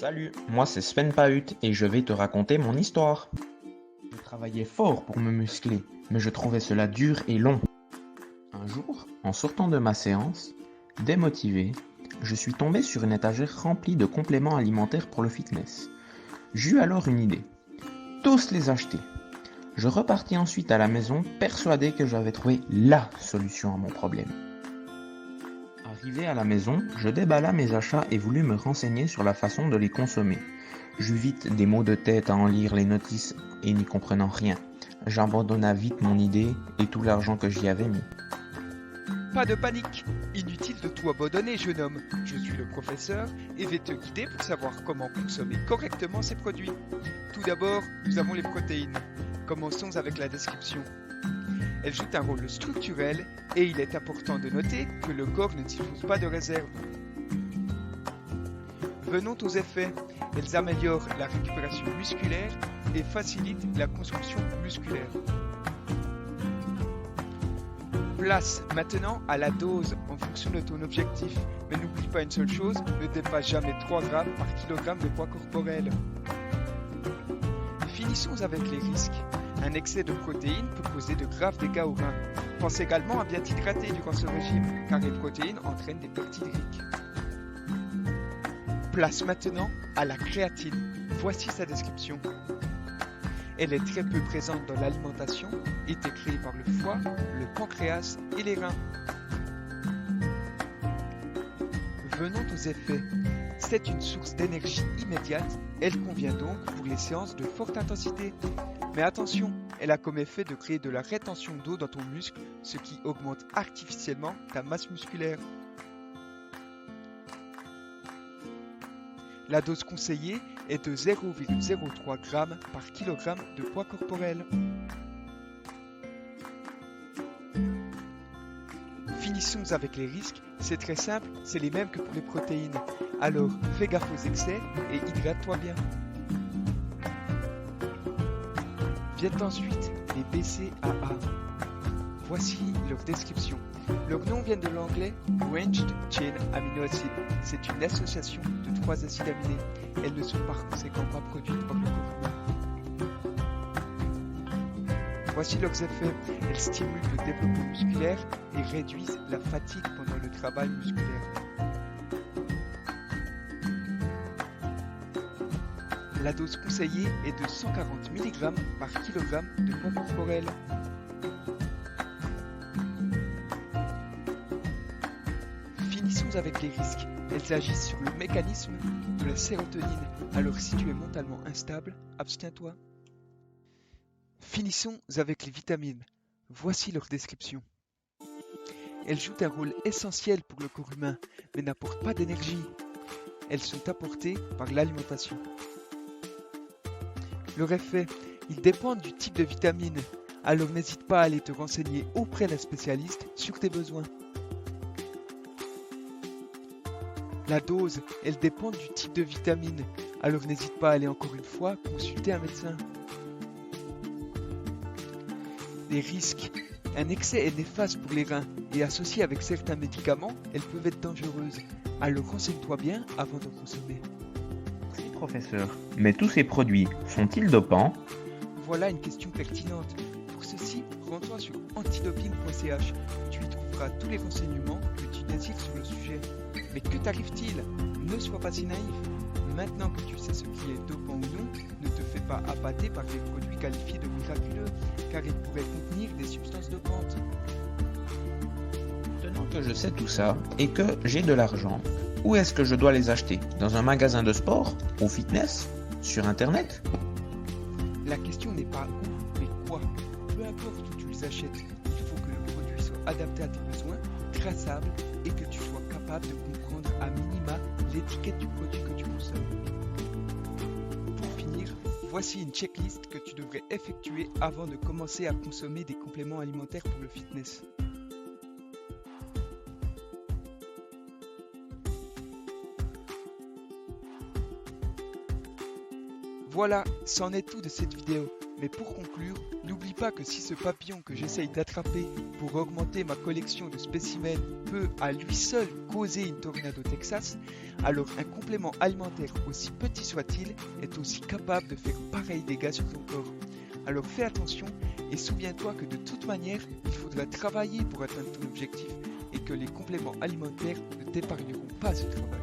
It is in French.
Salut, moi c'est Sven Pahut et je vais te raconter mon histoire. Je travaillais fort pour me muscler, mais je trouvais cela dur et long. Un jour, en sortant de ma séance, démotivé, je suis tombé sur une étagère remplie de compléments alimentaires pour le fitness. J'eus alors une idée. Tous les acheter. Je repartis ensuite à la maison persuadé que j'avais trouvé LA solution à mon problème. Arrivé à la maison, je déballa mes achats et voulus me renseigner sur la façon de les consommer. J'eus vite des maux de tête à en lire les notices et n'y comprenant rien. J'abandonna vite mon idée et tout l'argent que j'y avais mis. Pas de panique, inutile de tout abandonner, jeune homme. Je suis le professeur et vais te guider pour savoir comment consommer correctement ces produits. Tout d'abord, nous avons les protéines. Commençons avec la description. Elles jouent un rôle structurel et il est important de noter que le corps ne dispose pas de réserve. Venons aux effets. Elles améliorent la récupération musculaire et facilitent la construction musculaire. Place maintenant à la dose en fonction de ton objectif. Mais n'oublie pas une seule chose, ne dépasse jamais 3 grammes par kilogramme de poids corporel. Finissons avec les risques. Un excès de protéines peut causer de graves dégâts aux reins. Pense également à bien t'hydrater durant ce régime, car les protéines entraînent des pertes hydriques. Place maintenant à la créatine. Voici sa description. Elle est très peu présente dans l'alimentation, était créée par le foie, le pancréas et les reins. Venons aux effets. C'est une source d'énergie immédiate, elle convient donc pour les séances de forte intensité. Mais attention, elle a comme effet de créer de la rétention d'eau dans ton muscle, ce qui augmente artificiellement ta masse musculaire. La dose conseillée est de 0,03 g par kg de poids corporel. Finissons avec les risques, c'est très simple, c'est les mêmes que pour les protéines. Alors fais gaffe aux excès et hydrate-toi bien. Viennent ensuite les BCAA. Voici leur description. Leur nom vient de l'anglais Branched Chain Amino Acid. C'est une association de 3 acides aminés. Elles ne sont par conséquent pas produites par le corps humain. Voici leurs effets. Elles stimulent le développement musculaire et réduisent la fatigue pendant le travail musculaire. La dose conseillée est de 140 mg par kg de poids corporel. Finissons avec les risques. Elles agissent sur le mécanisme de la sérotonine. Alors si tu es mentalement instable, abstiens-toi. Finissons avec les vitamines. Voici leur description. Elles jouent un rôle essentiel pour le corps humain, mais n'apportent pas d'énergie. Elles sont apportées par l'alimentation. Leur effet, ils dépendent du type de vitamine, alors n'hésite pas à aller te renseigner auprès d'un spécialiste sur tes besoins. La dose, elle dépend du type de vitamine, alors n'hésite pas à aller encore une fois consulter un médecin. Les risques. Un excès est néfaste pour les reins et associé avec certains médicaments, elles peuvent être dangereuses. Alors renseigne-toi bien avant de consommer. Merci professeur, mais tous ces produits sont-ils dopants? Voilà une question pertinente. Pour ceci, rends-toi sur antidoping.ch. Tu y trouveras tous les renseignements que tu désires sur le sujet. Mais que t'arrive-t-il? Ne sois pas si naïf. Maintenant que tu sais ce qui est dopant ou non, ne te fais pas appâter par des produits qualifiés de miraculeux, car ils pourraient contenir des substances dopantes. Maintenant que je sais tout ça et que j'ai de l'argent, où est-ce que je dois les acheter? Dans un magasin de sport? Au fitness? Sur internet? La question n'est pas où, mais quoi. Peu importe où tu les achètes, il faut que le produit soit adapté à tes besoins, traçable et que tu sois capable de comprendre à minima l'étiquette du produit que tu consommes. Pour finir, voici une checklist que tu devrais effectuer avant de commencer à consommer des compléments alimentaires pour le fitness. Voilà, c'en est tout de cette vidéo. Mais pour conclure, n'oublie pas que si ce papillon que j'essaye d'attraper pour augmenter ma collection de spécimens peut à lui seul causer une tornade au Texas, alors un complément alimentaire aussi petit soit-il est aussi capable de faire pareil dégâts sur ton corps. Alors fais attention et souviens-toi que de toute manière, il faudra travailler pour atteindre ton objectif et que les compléments alimentaires ne t'épargneront pas ce travail.